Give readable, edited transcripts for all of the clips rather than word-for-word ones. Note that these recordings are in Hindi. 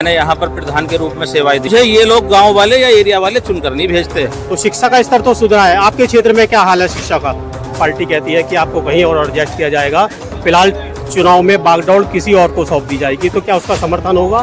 मैंने यहाँ पर प्रधान के रूप में सेवाएं दी। मुझे ये लोग गांव वाले या एरिया वाले चुनकर नहीं भेजते। तो शिक्षा का स्तर तो सुधरा है, आपके क्षेत्र में क्या हाल है शिक्षा का? पार्टी कहती है कि आपको कहीं और एडजस्ट किया जाएगा, फिलहाल चुनाव में बागडोर किसी और को सौंप दी जाएगी, तो क्या उसका समर्थन होगा?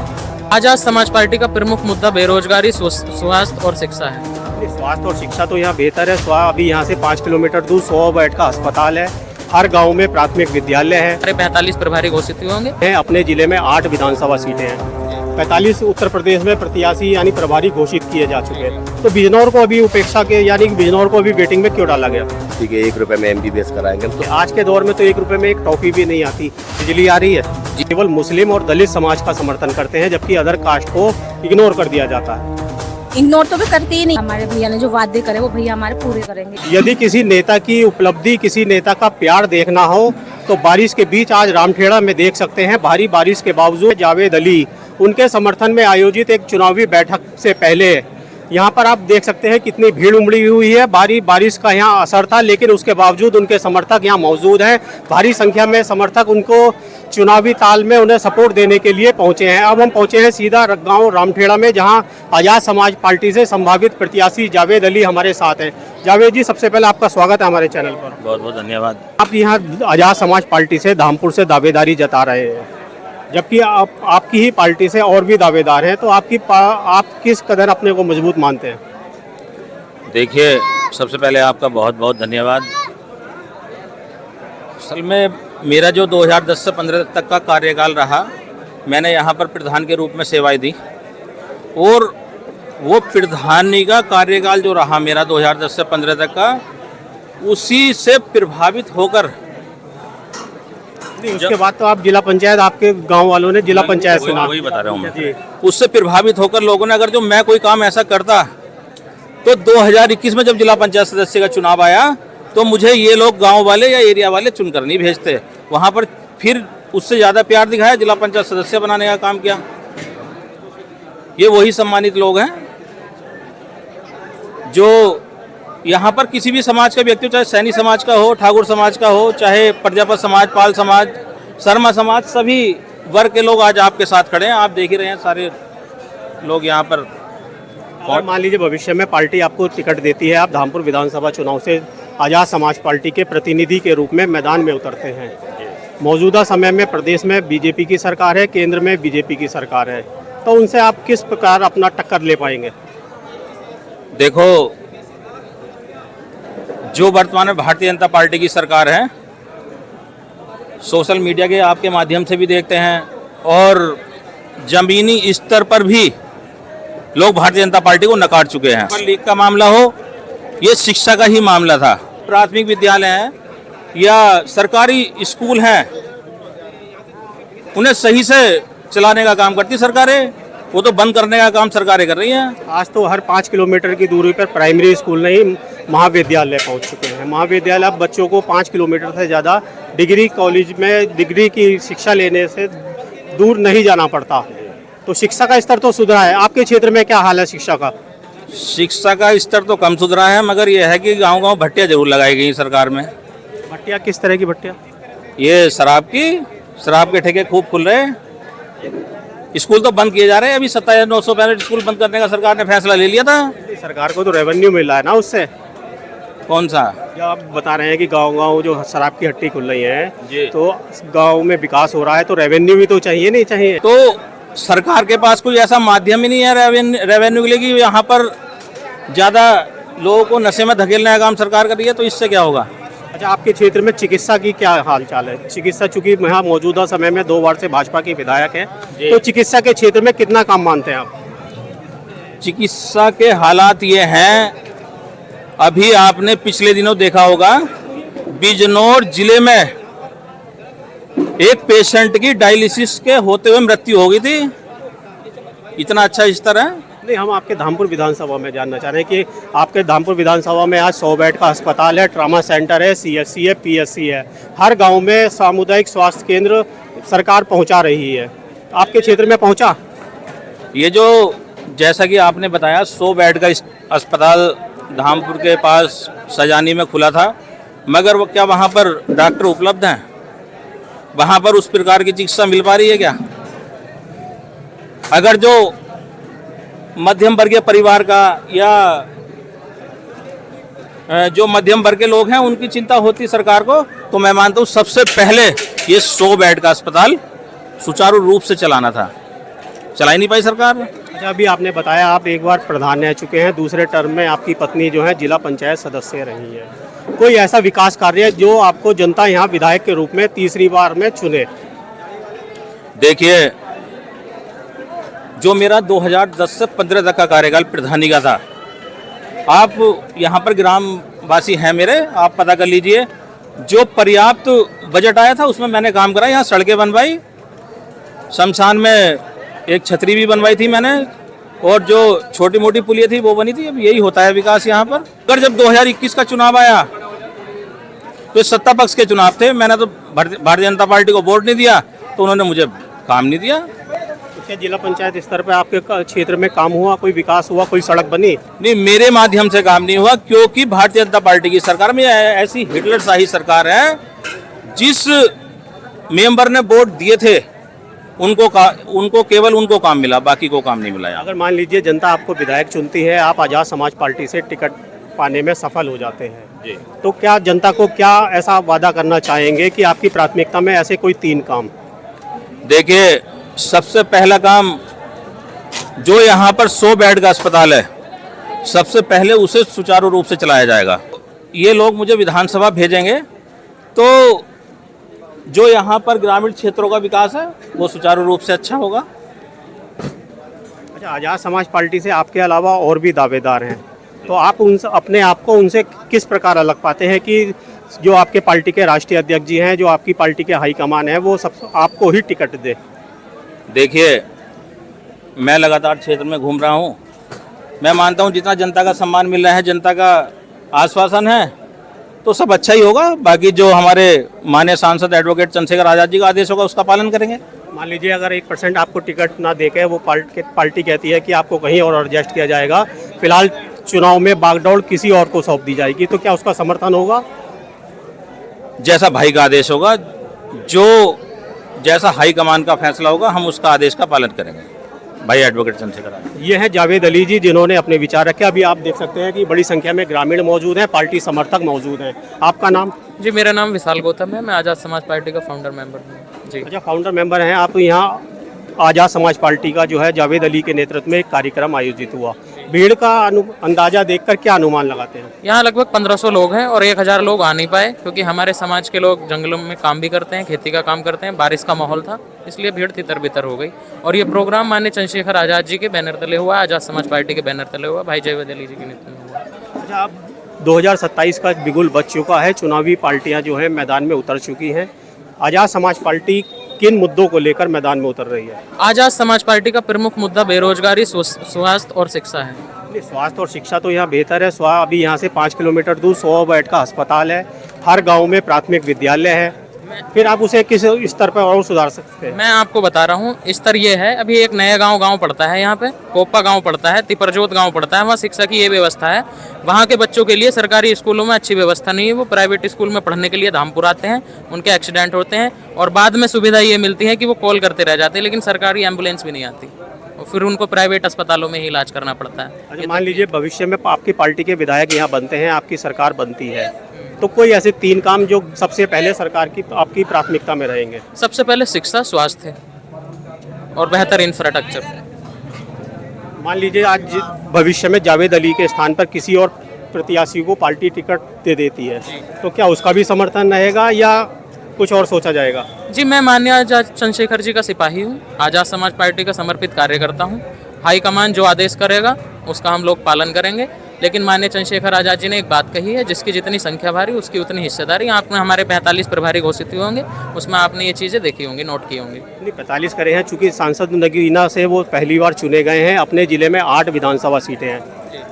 आजाद समाज पार्टी का प्रमुख मुद्दा बेरोजगारी, स्वास्थ्य और शिक्षा है। स्वास्थ्य और शिक्षा तो यहाँ बेहतर है। अभी यहाँ से 5 किलोमीटर दूर 100 बेड का अस्पताल है, हर गांव में प्राथमिक विद्यालय है। 45 प्रभारी घोषित हुए होंगे। अपने जिले में 8 विधानसभा सीटें हैं, 45 उत्तर प्रदेश में प्रत्याशी यानी प्रभारी घोषित किए जा चुके हैं। तो बिजनौर को अभी उपेक्षा के यानी बिजनौर को अभी वेटिंग में क्यों डाला गया? ठीक है, 1 रुपए में MBBS कराएंगे तो आज के दौर में तो 1 रुपए में एक टॉफी भी नहीं आती, बिजली आ रही है। केवल मुस्लिम और दलित समाज का समर्थन करते हैं, जबकि अदर कास्ट को इग्नोर कर दिया जाता है। इग्नोर तो भी करते ही नहीं। हमारे भैया ने जो वादे करे वो भैया हमारे पूरे करेंगे। यदि किसी नेता की उपलब्धि, किसी नेता का प्यार देखना हो तो बारिश के बीच आज रामखेड़ा में देख सकते हैं। भारी बारिश के बावजूद जावेद अली उनके समर्थन में आयोजित एक चुनावी बैठक से पहले यहाँ पर आप देख सकते हैं कितनी भीड़ उमड़ी हुई है। भारी बारिश का यहाँ असर था, लेकिन उसके बावजूद उनके समर्थक यहाँ मौजूद हैं। भारी संख्या में समर्थक उनको चुनावी ताल में उन्हें सपोर्ट देने के लिए पहुँचे हैं। अब हम पहुँचे हैं सीधा गांव रामखेड़ा में, जहाँ आज़ाद समाज पार्टी से संभावित प्रत्याशी जावेद अली हमारे साथ हैं। जावेद जी, सबसे पहले आपका स्वागत है हमारे चैनल पर। बहुत बहुत धन्यवाद। आप यहाँ आज़ाद समाज पार्टी से धामपुर से दावेदारी जता रहे हैं, जबकि आपकी ही पार्टी से और भी दावेदार हैं, तो आप किस कदर अपने को मजबूत मानते हैं? देखिए, सबसे पहले आपका बहुत बहुत धन्यवाद। असल में मेरा जो 2010 से 15 तक का कार्यकाल रहा, मैंने यहाँ पर प्रधान के रूप में सेवाएं दी, और वो प्रधानी का कार्यकाल जो रहा मेरा 2010 से 15 तक का, उसी से प्रभावित होकर उसके बाद तो आप जिला पंचायत, आपके गांव वालों ने जिला पंचायत चुना, वही बता रहा हूँ मैं। उससे प्रभावित होकर लोगों ने, अगर जो मैं कोई काम ऐसा करता तो 2021 में जब जिला पंचायत सदस्य का चुनाव आया तो मुझे ये लोग गांव वाले या एरिया वाले चुनकर नहीं भेजते। वहाँ पर फिर उससे ज़्यादा प्यार दिखाया, जिला पंचायत सदस्य बनाने का काम किया। ये वही सम्मानित लोग हैं जो यहाँ पर किसी भी समाज का व्यक्ति, चाहे सैनी समाज का हो, ठाकुर समाज का हो, चाहे प्रजापत समाज, पाल समाज, शर्मा समाज, सभी वर्ग के लोग आज आपके साथ खड़े हैं। आप देख ही रहे हैं सारे लोग यहाँ पर। और मान लीजिए भविष्य में पार्टी आपको टिकट देती है, आप धामपुर विधानसभा चुनाव से आज़ाद समाज पार्टी के प्रतिनिधि के रूप में मैदान में उतरते हैं। मौजूदा समय में प्रदेश में बीजेपी की सरकार है, केंद्र में बीजेपी की सरकार है, तो उनसे आप किस प्रकार अपना टक्कर ले पाएंगे? देखो, जो वर्तमान में भारतीय जनता पार्टी की सरकार है, सोशल मीडिया के आपके माध्यम से भी देखते हैं, और जमीनी स्तर पर भी लोग भारतीय जनता पार्टी को नकार चुके हैं। लीग का मामला हो, ये शिक्षा का ही मामला था। प्राथमिक विद्यालय हैं या सरकारी स्कूल हैं, उन्हें सही से चलाने का काम करती सरकारें, वो तो बंद करने का काम सरकारें कर रही हैं। आज तो हर 5 किलोमीटर की दूरी पर प्राइमरी स्कूल नहीं, महाविद्यालय पहुंच चुके हैं। महाविद्यालय अब बच्चों को 5 किलोमीटर से ज़्यादा डिग्री कॉलेज में डिग्री की शिक्षा लेने से दूर नहीं जाना पड़ता। तो शिक्षा का स्तर तो सुधरा है। आपके क्षेत्र में क्या हाल है शिक्षा का? शिक्षा का स्तर तो कम सुधरा है, मगर यह है कि गांव-गांव भट्टियाँ जरूर लगाई गई सरकार में। भट्टियाँ किस तरह की भट्टियाँ? ये शराब के ठेके खूब खुल रहे हैं। स्कूल तो बंद किए जा रहे हैं। अभी 27,965 स्कूल बंद करने का सरकार ने फैसला ले लिया था। सरकार को तो रेवेन्यू मिल रहा है ना उससे। कौन सा? आप बता रहे हैं कि गांव-गांव जो शराब की हट्टी खुल रही है, जी, तो गांव में विकास हो रहा है, तो रेवेन्यू भी तो चाहिए, नहीं चाहिए? तो सरकार के पास कोई ऐसा माध्यम ही नहीं है रेवेन्यू के लिए कि यहाँ पर ज़्यादा लोगों को नशे में धकेलने का काम सरकार कर रही है, तो इससे क्या होगा? अच्छा, आपके क्षेत्र में चिकित्सा की क्या हाल चाल है? चिकित्सा, चूंकि यहाँ मौजूदा समय में 2 बार से भाजपा के विधायक हैं, तो चिकित्सा के क्षेत्र में कितना काम मानते हैं आप? चिकित्सा के हालात ये हैं, अभी आपने पिछले दिनों देखा होगा, बिजनौर जिले में एक पेशेंट की डायलिसिस के होते हुए मृत्यु हो गई थी। इतना अच्छा स्तर है। नहीं, हम आपके धामपुर विधानसभा में जानना चाह रहे हैं कि आपके धामपुर विधानसभा में आज 100 बेड का अस्पताल है, ट्रामा सेंटर है, CSC है, PSC है, हर गांव में सामुदायिक स्वास्थ्य केंद्र सरकार पहुंचा रही है। आपके क्षेत्र में पहुंचा? ये जो जैसा कि आपने बताया 100 बेड का अस्पताल धामपुर के पास सजानी में खुला था, मगर वो क्या वहाँ पर डॉक्टर उपलब्ध हैं? वहाँ पर उस प्रकार की चिकित्सा मिल पा रही है क्या? अगर जो मध्यम वर्गीय परिवार का या जो मध्यम वर्ग के लोग हैं उनकी चिंता होती सरकार को, तो मैं मानता हूँ सबसे पहले ये 100 बेड का अस्पताल सुचारू रूप से चलाना था। चला ही नहीं पाई सरकार। अच्छा, अभी आपने बताया आप एक बार प्रधान रह चुके हैं, दूसरे टर्म में आपकी पत्नी जो है जिला पंचायत सदस्य रही है। कोई ऐसा विकास कार्य जो आपको जनता यहाँ विधायक के रूप में तीसरी बार में चुने? देखिए, जो मेरा 2010 से 15 तक का कार्यकाल प्रधानी का था, आप यहाँ पर ग्रामवासी हैं मेरे, आप पता कर लीजिए, जो पर्याप्त बजट आया था उसमें मैंने काम करा। यहाँ सड़कें बनवाई, शमशान में एक छतरी भी बनवाई थी मैंने, और जो छोटी मोटी पुलिया थी वो बनी थी। अब यही होता है विकास यहाँ पर। अगर जब 2021 का चुनाव आया तो सत्ता पक्ष के चुनाव थे, मैंने तो भारतीय जनता पार्टी को वोट नहीं दिया, तो उन्होंने मुझे काम नहीं दिया। तो क्या जिला पंचायत स्तर पर आपके क्षेत्र में काम हुआ, कोई विकास हुआ, कोई सड़क बनी? नहीं, मेरे माध्यम से काम नहीं हुआ, क्योंकि भारतीय जनता पार्टी की सरकार में ऐसी हिटलरशाही सरकार है, जिस मेंबर ने वोट दिए थे उनको केवल उनको काम मिला, बाकी को काम नहीं मिला। अगर मान लीजिए जनता आपको विधायक चुनती है, आप आज़ाद समाज पार्टी से टिकट पाने में सफल हो जाते हैं जी, तो क्या जनता को क्या ऐसा वादा करना चाहेंगे कि आपकी प्राथमिकता में ऐसे कोई 3 काम? देखिए, सबसे पहला काम, जो यहाँ पर 100 बेड का अस्पताल है, सबसे पहले उसे सुचारू रूप से चलाया जाएगा। ये लोग मुझे विधानसभा भेजेंगे तो जो यहाँ पर ग्रामीण क्षेत्रों का विकास है वो सुचारू रूप से अच्छा होगा। अच्छा, आज़ाद समाज पार्टी से आपके अलावा और भी दावेदार हैं, तो आप उनसे अपने आप को उनसे किस प्रकार अलग पाते हैं कि जो आपके पार्टी के राष्ट्रीय अध्यक्ष जी हैं, जो आपकी पार्टी के हाईकमान है, वो सब आपको ही टिकट दे? देखिए, मैं लगातार क्षेत्र में घूम रहा हूँ, मैं मानता हूँ जितना जनता का सम्मान मिल रहा है, जनता का आश्वासन है, तो सब अच्छा ही होगा। बाकी जो हमारे माननीय सांसद एडवोकेट चंद्रशेखर आज़ाद जी का आदेश होगा उसका पालन करेंगे। मान लीजिए अगर 1% आपको टिकट ना देके वो पार्टी कहती है कि आपको कहीं और एडजस्ट किया जाएगा, फिलहाल चुनाव में बागडोर किसी और को सौंप दी जाएगी, तो क्या उसका समर्थन होगा? जैसा भाई का आदेश होगा, जैसा हाई कमान का फैसला होगा, हम उसका आदेश का पालन करेंगे। भाई एडवोकेट चंद्रशेखर आज़ाद। ये है जावेद अली जी, जिन्होंने अपने विचार रखे। अभी आप देख सकते हैं कि बड़ी संख्या में ग्रामीण मौजूद हैं, पार्टी समर्थक मौजूद हैं। आपका नाम? जी, मेरा नाम विशाल गौतम है, मैं आज़ाद समाज पार्टी का फाउंडर मेंबर हूँ जी। अच्छा, फाउंडर मेंबर हैं आप। यहाँ आज़ाद समाज पार्टी का जो है जावेद अली के नेतृत्व में एक कार्यक्रम आयोजित हुआ। भीड़ का अंदाजा देखकर क्या अनुमान लगाते हैं? यहाँ लगभग 1500 लोग हैं और 1000 लोग आ नहीं पाए, क्योंकि हमारे समाज के लोग जंगलों में काम भी करते हैं, खेती का काम करते हैं, बारिश का माहौल था, इसलिए भीड़ तितर बितर हो गई। और ये प्रोग्राम माननीय चंद्रशेखर आज़ाद जी के बैनर तले हुआ, आज़ाद समाज पार्टी के बैनर तले हुआ, भाई जावेद अली जी के नेतृत्व में हुआ। अच्छा, अब 2027 का बिगुल बज चुका है, चुनावी पार्टियाँ जो है मैदान में उतर चुकी हैं। आज़ाद समाज पार्टी किन मुद्दों को लेकर मैदान में उतर रही है? आज़ाद समाज पार्टी का प्रमुख मुद्दा बेरोजगारी, स्वास्थ्य और शिक्षा है। स्वास्थ्य और शिक्षा तो यहाँ बेहतर है। अभी यहाँ से 5 किलोमीटर दूर 100 बेड का अस्पताल है, हर गांव में प्राथमिक विद्यालय है। फिर आप उसे किस स्तर पर और सुधार सकते हैं? मैं आपको बता रहा हूँ, स्तर ये है, अभी एक नया गांव पड़ता है, यहाँ पे कोपा गांव पड़ता है, तिपरजोत गांव पड़ता है, वहाँ शिक्षा की ये व्यवस्था है। वहाँ के बच्चों के लिए सरकारी स्कूलों में अच्छी व्यवस्था नहीं है, वो प्राइवेट स्कूल में पढ़ने के लिए धामपुर आते हैं, उनके एक्सीडेंट होते हैं और बाद में सुविधा ये मिलती है कि वो कॉल करते रह जाते हैं, लेकिन सरकारी एम्बुलेंस भी नहीं आती और फिर उनको प्राइवेट अस्पतालों में ही इलाज करना पड़ता है। अच्छा, मान लीजिए भविष्य में आपकी पार्टी के विधायक यहाँ बनते हैं, आपकी सरकार बनती है, तो कोई ऐसे 3 काम जो सबसे पहले सरकार की आपकी प्राथमिकता में रहेंगे? सबसे पहले शिक्षा, स्वास्थ्य और बेहतर इंफ्रास्ट्रक्चर। मान लीजिए आज भविष्य में जावेद अली के स्थान पर किसी और प्रत्याशी को पार्टी टिकट दे देती है, तो क्या उसका भी समर्थन रहेगा या कुछ और सोचा जाएगा? जी, मैं माननीय आज़ाद चंद्रशेखर जी का सिपाही हूँ, आज़ाद समाज पार्टी का समर्पित कार्यकर्ता हूँ। हाईकमान जो आदेश करेगा उसका हम लोग पालन करेंगे, लेकिन माननीय चंद्रशेखर आज़ाद जी ने एक बात कही है, जिसकी जितनी संख्या भारी उसकी उतनी हिस्सेदारी। आपने हमारे 45 प्रभारी घोषित हुए होंगे, उसमें आपने ये चीज़ें देखी होंगी, नोट की होंगी। नहीं, 45 करे हैं, चूँकि सांसद नगीना से वो पहली बार चुने गए हैं। अपने ज़िले में 8 विधानसभा सीटें हैं,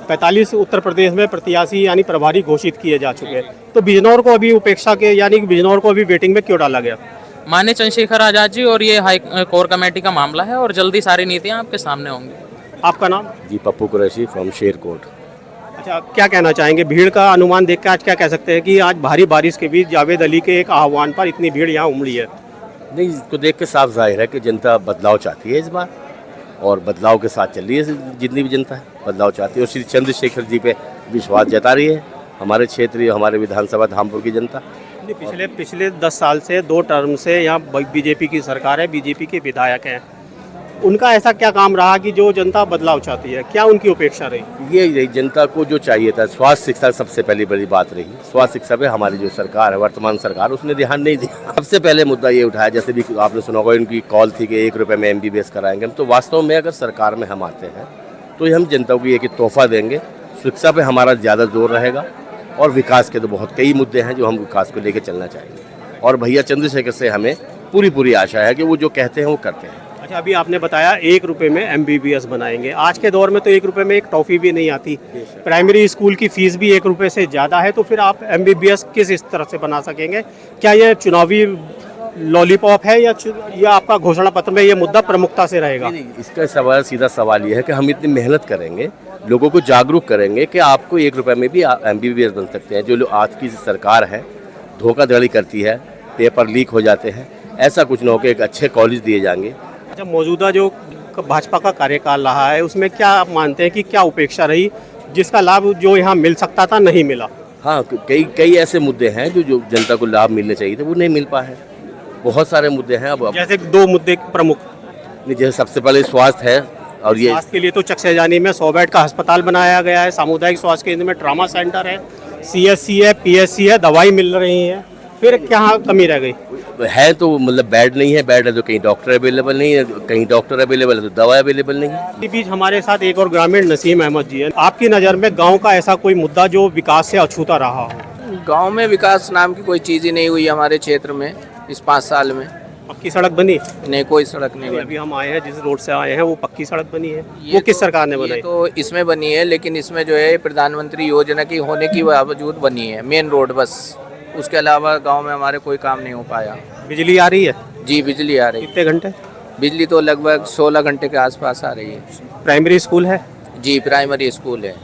45 उत्तर प्रदेश में प्रत्याशी यानी प्रभारी घोषित किए जा चुके हैं, तो बिजनौर को अभी उपेक्षा के यानी बिजनौर को अभी वेटिंग में क्यों डाला गया? माननीय चंद्रशेखर आज़ाद जी और ये हाई कोर कमेटी का मामला है और जल्दी सारी नीतियाँ आपके सामने होंगी। आपका नाम? जी, पप्पू कुरैशी फ्रॉम शेरकोट। अच्छा, क्या कहना चाहेंगे? भीड़ का अनुमान देख के आज क्या कह सकते हैं कि आज भारी बारिश के बीच जावेद अली के एक आह्वान पर इतनी भीड़ यहाँ उमड़ी है? नहीं, इसको देख के साफ जाहिर है कि जनता बदलाव चाहती है इस बार। और बदलाव के साथ चल रही है जितनी भी जनता है, बदलाव चाहती है और श्री चंद्रशेखर जी पे विश्वास जता रही है हमारे क्षेत्रीय, हमारे विधानसभा धामपुर की जनता। पिछले 10 साल से 2 टर्म से यहाँ बीजेपी की सरकार है, बीजेपी के विधायक हैं। उनका ऐसा क्या काम रहा कि जो जनता बदलाव चाहती है? क्या उनकी उपेक्षा रही? ये रही जनता को जो चाहिए था, स्वास्थ्य शिक्षा सबसे पहली बड़ी बात रही। स्वास्थ्य शिक्षा पे हमारी जो सरकार है, वर्तमान सरकार, उसने ध्यान नहीं दिया। सबसे पहले मुद्दा ये उठाया, जैसे भी आपने सुना होगा इनकी कॉल थी कि 1 रुपये में MBBS कराएंगे हम। तो वास्तव में अगर सरकार में हम आते हैं तो हम जनता को एक तोहफा देंगे। शिक्षा पे हमारा ज़्यादा जोर रहेगा और विकास के तो बहुत कई मुद्दे हैं जो हम विकास को लेकर चलना चाहेंगे और भैया चंद्रशेखर से हमें पूरी आशा है कि वो जो कहते हैं वो करते हैं। अच्छा, अभी आपने बताया 1 रुपये में MBBS बनाएंगे। आज के दौर में तो 1 रुपये में एक टॉफ़ी भी नहीं आती। प्राइमरी स्कूल की फीस भी 1 रुपये से ज़्यादा है, तो फिर आप MBBS किस इस तरह से बना सकेंगे? क्या ये चुनावी लॉलीपॉप है या आपका घोषणा पत्र में ये मुद्दा प्रमुखता से रहेगा? इसका सवाल, सीधा सवाल ये है कि हम इतनी मेहनत करेंगे, लोगों को जागरूक करेंगे कि आपको 1 रुपये में भी MBBS बन सकते हैं। जो लोग आज की सरकार है धोखाधड़ी करती है, पेपर लीक हो जाते हैं, ऐसा कुछ न हो के एक अच्छे कॉलेज दिए जाएंगे। अच्छा, मौजूदा जो भाजपा का कार्यकाल रहा है उसमें क्या आप मानते हैं कि क्या उपेक्षा रही जिसका लाभ जो यहाँ मिल सकता था नहीं मिला? हाँ, कई ऐसे मुद्दे हैं जो जनता को लाभ मिलने चाहिए थे, वो नहीं मिल पाए। बहुत सारे मुद्दे हैं। अब जैसे 2 मुद्दे प्रमुख, जैसे सबसे पहले स्वास्थ्य है और ये स्वास्थ्य के लिए तो चकसेजानी में 100 बेड का अस्पताल बनाया गया है, सामुदायिक स्वास्थ्य केंद्र में ट्रामा सेंटर है, CSC है, PSC है, दवाई मिल रही है। फिर क्या कमी रह गई? है तो मतलब बेड नहीं है, बेड है तो कहीं डॉक्टर अवेलेबल नहीं है, कहीं डॉक्टर अवेलेबल है तो दवा अवेलेबल नहीं है। इसी बीच हमारे साथ एक और ग्रामीण नसीम अहमद जी है। आपकी नज़र में गांव का ऐसा कोई मुद्दा जो विकास से अछूता रहा हो? गांव में विकास नाम की कोई चीज़ ही नहीं हुई हमारे क्षेत्र में इस 5 साल में। पक्की सड़क बनी? नहीं, कोई सड़क नहीं बनी। अभी हम आए हैं जिस रोड से आए हैं वो पक्की सड़क बनी है। वो किस सरकार ने बनाई? ये तो इसमें बनी है, लेकिन इसमें जो है प्रधानमंत्री योजना की होने की बावजूद बनी है मेन रोड बस। उसके अलावा गांव में हमारे कोई काम नहीं हो पाया। बिजली आ रही है? जी, बिजली आ रही है। कितने घंटे? बिजली तो लगभग 16 घंटे के आसपास आ रही है। प्राइमरी स्कूल है? जी, प्राइमरी स्कूल है।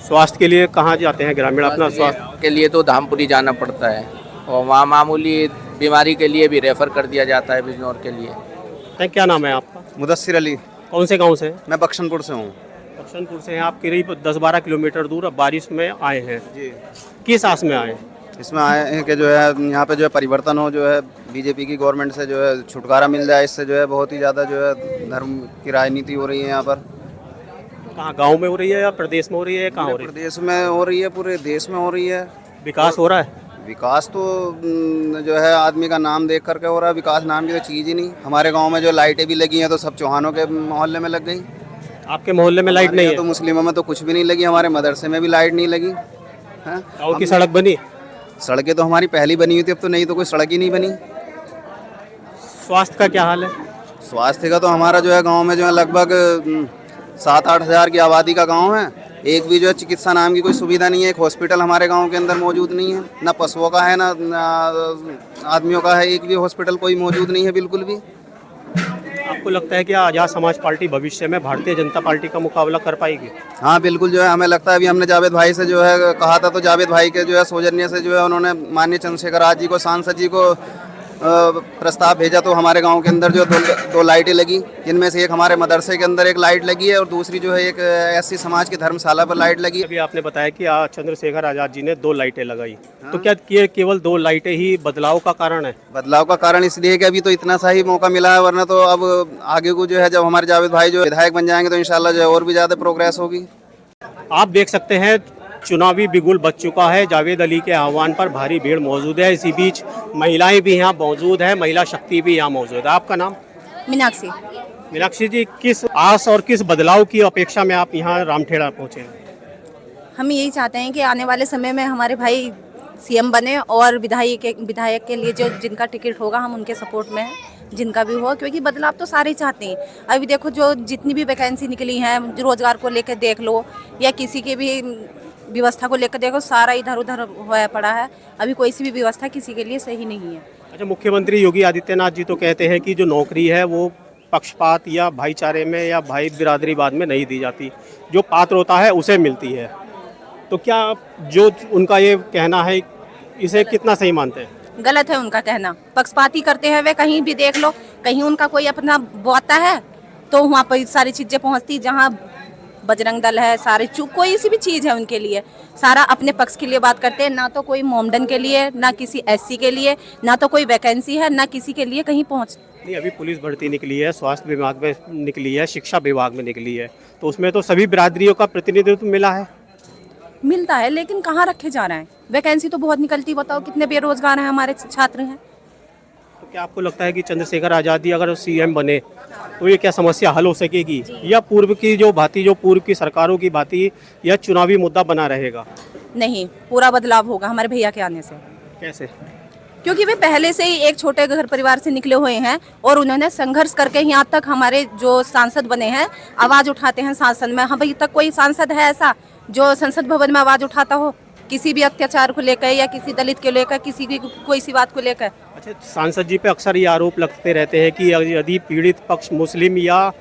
स्वास्थ्य के लिए कहाँ जाते हैं ग्रामीण अपना स्वास्थ्य के लिए तो धामपुरी जाना पड़ता है और वहाँ मामूली बीमारी के लिए भी रेफर कर दिया जाता है बिजनौर के लिए। क्या नाम है आपका? मुदस्सिर अली। कौन से गांव से हैं? मैं बख्शनपुर से हूँ। बख्शनपुर से हैं आप, करीब 10-12 किलोमीटर दूर। अब बारिश में आए हैं जी। किस आस में आए? इसमें आए हैं कि जो है यहाँ पे जो है परिवर्तन हो, जो है बीजेपी की गवर्नमेंट से जो है छुटकारा मिल जाए। इससे जो है बहुत ही ज़्यादा जो है धर्म की राजनीति हो रही है यहाँ पर। कहाँ, गांव में हो रही है या प्रदेश में हो रही है? कहाँ हो रही है? प्रदेश में हो रही है, पूरे देश में हो रही है। विकास हो रहा है? विकास तो जो है आदमी का नाम देख करके हो रहा है, विकास नाम की तो चीज़ ही नहीं। हमारे गाँव में जो लाइटें भी लगी हैं तो सब चौहानों के मोहल्ले में लग गई। आपके मोहल्ले में लाइट नहीं है? तो मुस्लिमों में तो कुछ भी नहीं लगी, हमारे मदरसे में भी लाइट नहीं लगी। गाँव की सड़क बनी? सड़कें तो हमारी पहली बनी हुई थी, अब तो नहीं तो कोई सड़क ही नहीं बनी। स्वास्थ्य का क्या हाल है? स्वास्थ्य का तो हमारा जो है गांव में जो है लगभग 7-8 हज़ार की आबादी का गांव है। एक भी जो है चिकित्सा नाम की कोई सुविधा नहीं है। एक हॉस्पिटल हमारे गांव के अंदर मौजूद नहीं है, ना पशुओं का है ना आदमियों का है। एक भी हॉस्पिटल कोई मौजूद नहीं है बिल्कुल भी। आपको लगता है कि आज़ाद समाज पार्टी भविष्य में भारतीय जनता पार्टी का मुकाबला कर पाएगी? हाँ बिल्कुल, जो है हमें लगता है। अभी हमने जावेद भाई से जो है कहा था, तो जावेद भाई के जो है सौजन्य से जो है उन्होंने माननीय चंद्रशेखर आजाद जी को, सांसद जी को प्रस्ताव भेजा। तो हमारे गांव के अंदर जो 2 लाइटें लगी, जिनमें से एक हमारे मदरसे के अंदर एक लाइट लगी है और दूसरी जो है एक SC समाज की धर्मशाला पर लाइट लगी। अभी आपने बताया कि चंद्रशेखर आजाद जी ने 2 लाइटें लगाई। तो क्या ये केवल 2 लाइटें ही बदलाव का कारण है? बदलाव का कारण इसलिए कि अभी तो इतना सा ही मौका मिला है, वरना तो अब आगे को जो है जब हमारे जावेद भाई जो विधायक बन जाएंगे तो इंशाल्लाह जो है और भी ज़्यादा प्रोग्रेस होगी। आप देख सकते हैं चुनावी बिगुल बज चुका है। जावेद अली के आह्वान पर भारी भीड़ मौजूद है। इसी बीच महिलाएं भी यहाँ मौजूद है, महिला शक्ति भी यहाँ मौजूद है। आपका नाम? मीनाक्षी। मीनाक्षी जी, किस आस और किस बदलाव की अपेक्षा में आप यहाँ रामठेड़ा पहुँचे? हम यही चाहते हैं कि आने वाले समय में हमारे भाई CM बने और विधायक के लिए जो जिनका टिकट होगा हम उनके सपोर्ट में हैं, जिनका भी हो, क्योंकि बदलाव तो सारे चाहते हैं। अभी देखो जो जितनी भी वैकेंसी निकली हैं, रोजगार को लेकर देख लो या किसी के भी व्यवस्था को लेकर देखो, सारा इधर उधर होया पड़ा है। अभी कोई सी भी व्यवस्था किसी के लिए सही नहीं है। अच्छा, मुख्यमंत्री योगी आदित्यनाथ जी तो कहते हैं कि जो नौकरी है वो पक्षपात या भाईचारे में या भाई बिरादरीवाद में नहीं दी जाती, जो पात्र होता है उसे मिलती है। तो क्या जो उनका ये कहना है इसे कितना सही मानते हैं? गलत है उनका कहना। पक्षपाती करते हैं वे, कहीं भी देख लो, कहीं उनका कोई अपना बोता है तो वहाँ पर सारी चीज़ें पहुँचती। जहाँ बजरंग दल है, सारे कोई सी भी चीज़ है उनके लिए सारा अपने पक्ष के लिए बात करते हैं। ना तो कोई मोमडन के लिए, ना किसी SC के लिए, ना तो कोई वैकेंसी है, ना किसी के लिए कहीं पहुँच। नहीं, अभी पुलिस भर्ती निकली है, स्वास्थ्य विभाग में निकली है, शिक्षा विभाग में निकली है, तो उसमें तो सभी बिरादरियों का प्रतिनिधित्व मिला है। मिलता है, लेकिन कहाँ रखे जा रहे हैं? वैकेंसी तो बहुत निकलती, बताओ कितने बेरोजगार हैं हमारे छात्र हैं। तो क्या आपको लगता है कि चंद्रशेखर आज़ादी अगर CM बने तो ये क्या समस्या हल हो सकेगी, या पूर्व की सरकारों की भांति यह चुनावी मुद्दा बना रहेगा? नहीं, पूरा बदलाव होगा हमारे भैया के आने से। कैसे? क्योंकि वे पहले से ही एक छोटे घर परिवार से निकले हुए हैं और उन्होंने संघर्ष करके यहाँ तक हमारे जो सांसद बने हैं, आवाज़ उठाते हैं संसद में। हाँ, अभी तक कोई सांसद है ऐसा जो संसद भवन में आवाज़ उठाता हो किसी भी अत्याचार को लेकर, या किसी दलित को लेकर, किसी की कोई सी बात को लेकर? अच्छा, सांसद जी पे अक्सर ये आरोप लगते रहते हैं कि यदि पीड़ित पक्ष मुस्लिम या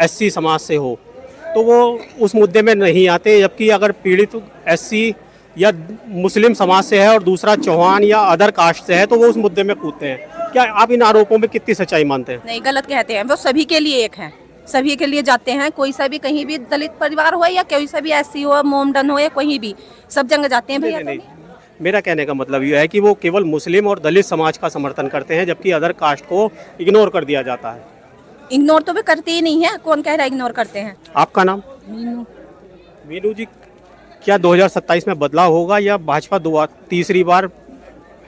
SC समाज से हो तो वो उस मुद्दे में नहीं आते, जबकि अगर पीड़ित SC या मुस्लिम समाज से है और दूसरा चौहान या अदर कास्ट से है तो वो उस मुद्दे में कूदते हैं। क्या आप इन आरोपों में कितनी सच्चाई मानते हैं? नहीं, गलत कहते हैं। वो सभी के लिए एक है, सभी के लिए जाते हैं। कोई सा भी कहीं भी दलित परिवार हो या कोई सा भी SC हो, मोमडन हो या कहीं भी, सब जगह जाते हैं भैया। नहीं, मेरा कहने का मतलब ये है कि वो केवल मुस्लिम और दलित समाज का समर्थन करते हैं, जबकि अदर कास्ट को इग्नोर कर दिया जाता है। इग्नोर तो वे करते ही नहीं है। कौन कह रहा है इग्नोर करते हैं? आपका नाम? मीनू जी, क्या 2027 में बदलाव होगा या भाजपा तीसरी बार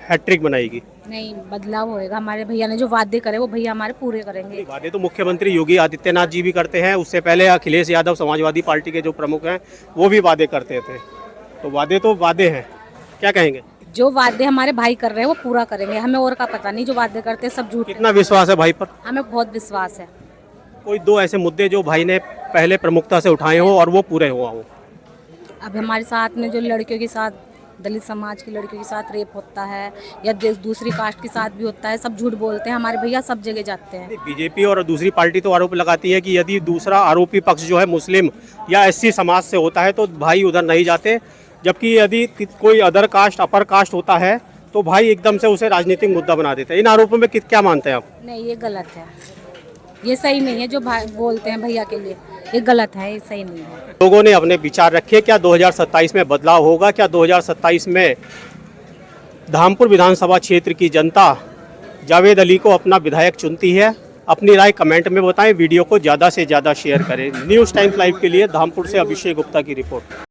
हैट्रिक बनाएगी? नहीं, बदलाव होएगा। हमारे भैया ने जो वादे करे वो भैया हमारे पूरे करेंगे। वादे तो मुख्यमंत्री योगी आदित्यनाथ जी भी करते हैं, उससे पहले अखिलेश यादव समाजवादी पार्टी के जो प्रमुख हैं वो भी वादे करते थे। तो वादे हैं, क्या कहेंगे? जो वादे हमारे भाई कर रहे हैं वो पूरा करेंगे। हमें और का पता नहीं, जो वादे करते हैं सब झूठ। कितना विश्वास है भाई पर? हमें बहुत विश्वास है। कोई दो ऐसे मुद्दे जो भाई ने पहले प्रमुखता से उठाए हो और वो पूरे हुआ हो? अब हमारे साथ में जो लड़कियों के साथ, दलित समाज की लड़कियों के साथ रेप होता है या दूसरी कास्ट के साथ भी होता है, सब झूठ बोलते हैं। हमारे भैया सब जगह जाते हैं। बीजेपी और दूसरी पार्टी तो आरोप लगाती है कि यदि दूसरा आरोपी पक्ष जो है मुस्लिम या SC समाज से होता है तो भाई उधर नहीं जाते, जबकि यदि कोई अदर कास्ट, अपर कास्ट होता है तो भाई एकदम से उसे राजनीतिक मुद्दा बना देते हैं। इन आरोपों में क्या मानते हैं आप? नहीं, ये गलत है, ये सही नहीं है। जो भाई बोलते हैं भैया के लिए, ये गलत है, ये सही नहीं है। लोगों ने अपने विचार रखे। क्या 2027 में बदलाव होगा? क्या 2027 में धामपुर विधानसभा क्षेत्र की जनता जावेद अली को अपना विधायक चुनती है? अपनी राय कमेंट में बताएं। वीडियो को ज़्यादा से ज़्यादा शेयर करें। न्यूज़ टाइम्स लाइव के लिए धामपुर से अभिषेक गुप्ता की रिपोर्ट।